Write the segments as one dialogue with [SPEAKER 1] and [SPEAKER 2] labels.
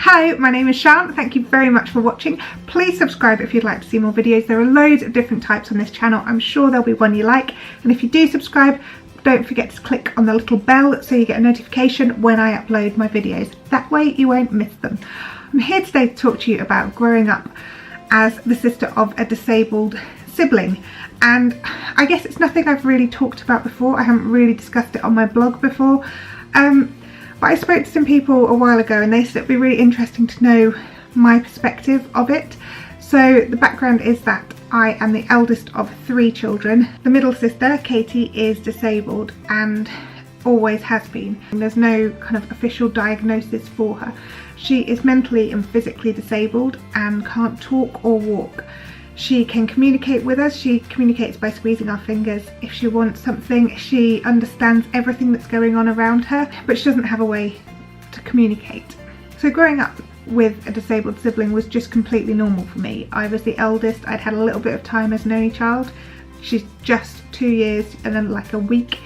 [SPEAKER 1] Hi, my name is Shan. Thank you very much for watching. Please subscribe if you'd like to see more videos. There are loads of different types on this channel. I'm sure there'll be one you like. And if you do subscribe, don't forget to click on the little bell so you get a notification when I upload my videos. That way you won't miss them. I'm here today to talk to you about growing up as the sister of a disabled sibling. And I guess it's nothing I've really talked about before. I haven't really discussed it on my blog before. But I spoke to some people a while ago and they said it'd be really interesting to know my perspective of it. So the background is that I am the eldest of 3 children. The middle sister, Katie, is disabled and always has been. And there's no kind of official diagnosis for her. She is mentally and physically disabled and can't talk or walk. She can communicate with us. She communicates by squeezing our fingers. If she wants something, she understands everything that's going on around her, but she doesn't have a way to communicate. So growing up with a disabled sibling was just completely normal for me. I was the eldest. I'd had a little bit of time as an only child. She's just 2 years and then like a week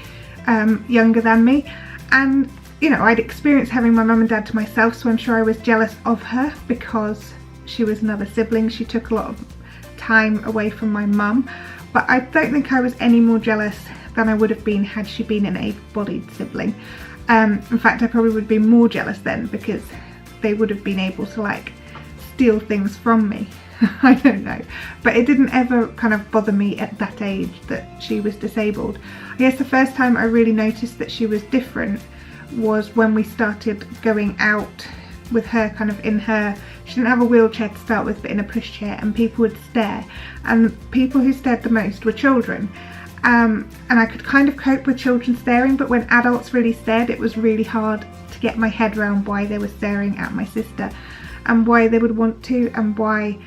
[SPEAKER 1] younger than me. And you know, I'd experienced having my mum and dad to myself, so I'm sure I was jealous of her because she was another sibling. She took a lot of time away from my mum, but I don't think I was any more jealous than I would have been had she been an able-bodied sibling. In fact, I probably would be more jealous then because they would have been able to like steal things from me. I don't know, but it didn't ever kind of bother me at that age that she was disabled. I guess the first time I really noticed that she was different was when we started going out with her kind of in her, she didn't have a wheelchair to start with, but in a pushchair, and people would stare, and people who stared the most were children. And I could kind of cope with children staring, but when adults really stared, it was really hard to get my head around why they were staring at my sister and why they would want to, and why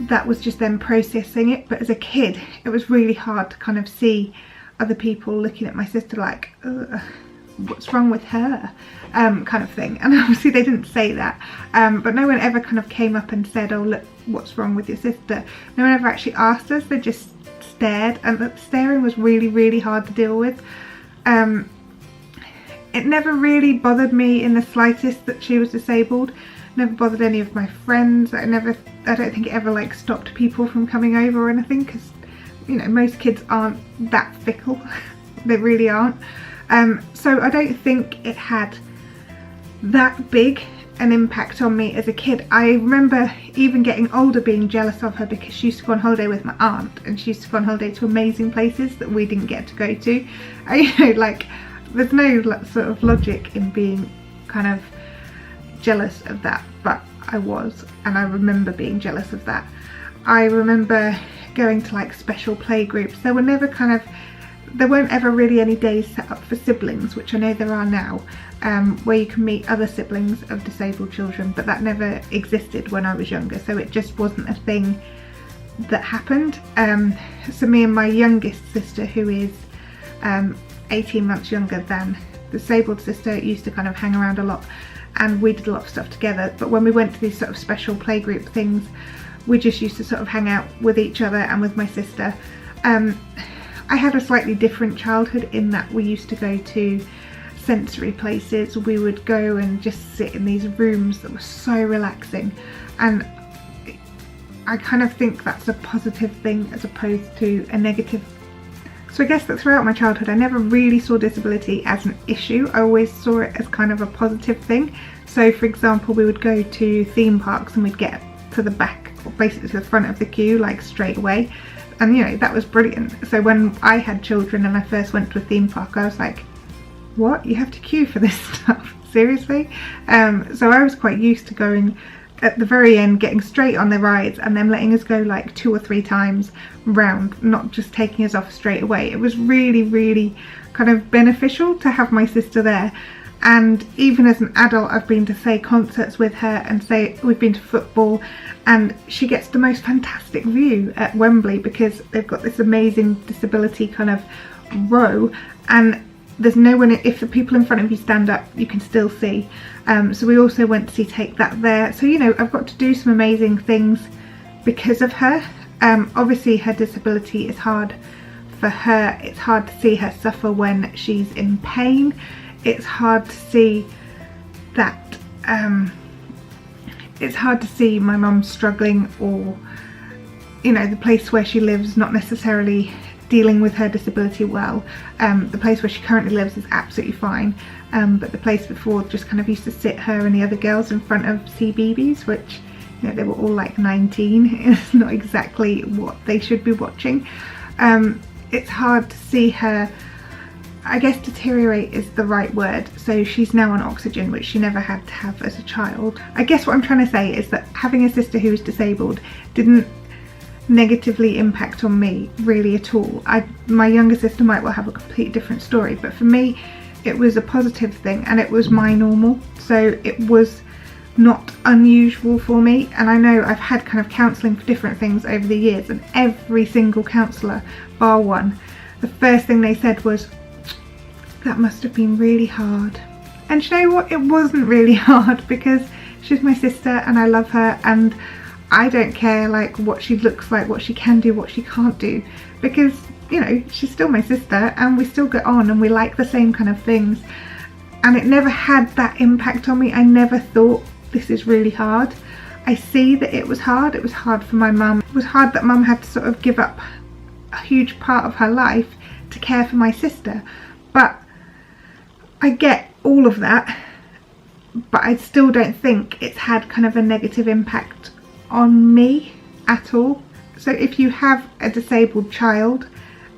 [SPEAKER 1] that was just them processing it. But as a kid, it was really hard to kind of see other people looking at my sister like, ugh, what's wrong with her, kind of thing. And obviously they didn't say that, but no one ever kind of came up and said, oh look, what's wrong with your sister. No one ever actually asked us. They just stared, and the staring was really hard to deal with. It never really bothered me in the slightest that she was disabled. Never bothered any of my friends. I don't think it ever like stopped people from coming over or anything, because you know, most kids aren't that fickle. They really aren't. So I don't think it had that big an impact on me as a kid. I remember even getting older being jealous of her because she used to go on holiday with my aunt, and she used to go on holiday to amazing places that we didn't get to go to. You know, like there's no sort of logic in being kind of jealous of that, but I was, and I remember being jealous of that. I remember going to like special play groups. There weren't ever really any days set up for siblings, which I know there are now, where you can meet other siblings of disabled children, but that never existed when I was younger, so it just wasn't a thing that happened. So me and my youngest sister, who is 18 months younger than the disabled sister, used to kind of hang around a lot, and we did a lot of stuff together. But when we went to these sort of special playgroup things, we just used to sort of hang out with each other and with my sister. I had a slightly different childhood in that we used to go to sensory places. We would go and just sit in these rooms that were so relaxing, and I kind of think that's a positive thing as opposed to a negative. So I guess that throughout my childhood I never really saw disability as an issue. I always saw it as kind of a positive thing. So for example, we would go to theme parks and we'd get to the back, or basically to the front of the queue, like straight away. And you know, that was brilliant. So when I had children and I first went to a theme park, I was like, what? You have to queue for this stuff? Seriously? So I was quite used to going at the very end, getting straight on the rides, and then letting us go like 2 or 3 times round, not just taking us off straight away. It was really kind of beneficial to have my sister there. And even as an adult, I've been to say concerts with her, and say we've been to football, and she gets the most fantastic view at Wembley because they've got this amazing disability kind of row, and there's no one, if the people in front of you stand up, you can still see. So we also went to see Take That there. So you know, I've got to do some amazing things because of her. Obviously her disability is hard for her. It's hard to see her suffer when she's in pain. It's hard to see that it's hard to see my mum struggling, or you know, the place where she lives not necessarily dealing with her disability well. The place where she currently lives is absolutely fine, but the place before just kind of used to sit her and the other girls in front of CBeebies, which, you know, they were all like 19. It's not exactly what they should be watching. It's hard to see her, I guess deteriorate is the right word. So she's now on oxygen, which she never had to have as a child. I guess what I'm trying to say is that having a sister who was disabled didn't negatively impact on me really at all. My younger sister might well have a completely different story, but for me it was a positive thing, and it was my normal, so it was not unusual for me. And I know I've had kind of counselling for different things over the years, and every single counsellor bar one, the first thing they said was, that must have been really hard. And you know what, it wasn't really hard, because she's my sister and I love her, and I don't care like what she looks like, what she can do, what she can't do, because, you know, she's still my sister and we still get on and we like the same kind of things. And it never had that impact on me. I never thought this is really hard. I see that it was hard. It was hard for my mum. It was hard that mum had to sort of give up a huge part of her life to care for my sister. But I get all of that, but I still don't think it's had kind of a negative impact on me at all. So if you have a disabled child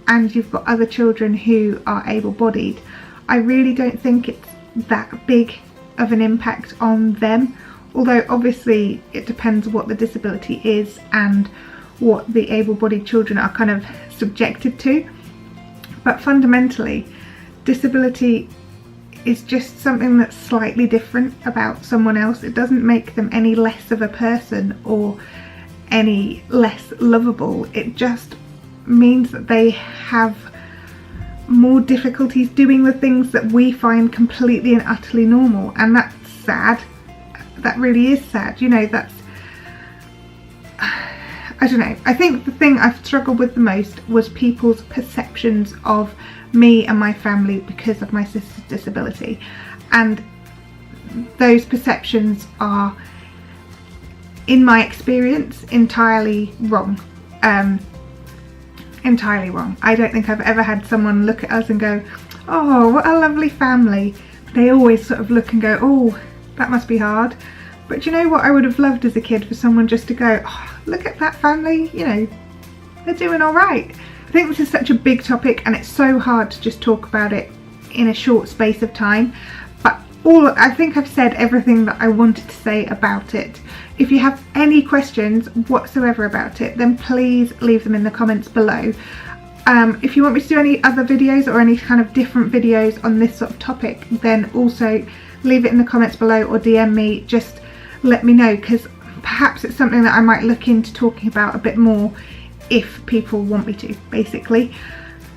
[SPEAKER 1] and you've got other children who are able-bodied, I really don't think it's that big of an impact on them, although obviously it depends what the disability is and what the able-bodied children are kind of subjected to. But fundamentally, disability is just something that's slightly different about someone else. It doesn't make them any less of a person or any less lovable. It just means that they have more difficulties doing the things that we find completely and utterly normal, and that's sad. That really is sad. You know, that's, I don't know. I think the thing I've struggled with the most was people's perceptions of me and my family because of my sister's disability, and those perceptions are, in my experience, entirely wrong. Entirely wrong. I don't think I've ever had someone look at us and go, oh, what a lovely family. They always sort of look and go, oh, that must be hard. But you know what I would have loved as a kid? For someone just to go, oh, look at that family, you know, they're doing all right. I think this is such a big topic and it's so hard to just talk about it in a short space of time, but I think I've said everything that I wanted to say about it. If you have any questions whatsoever about it, then please leave them in the comments below. If you want me to do any other videos or any kind of different videos on this sort of topic, then also leave it in the comments below or DM me. Just let me know, because perhaps it's something that I might look into talking about a bit more if people want me to, basically.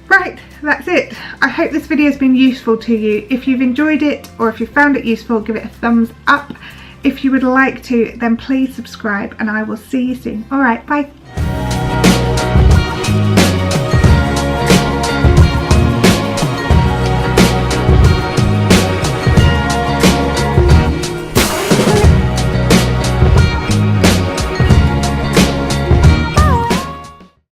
[SPEAKER 1] Right, that's it. I hope this video has been useful to you. If you've enjoyed it or if you found it useful, give it a thumbs up. If you would like to, then please subscribe, and I will see you soon. Alright, bye.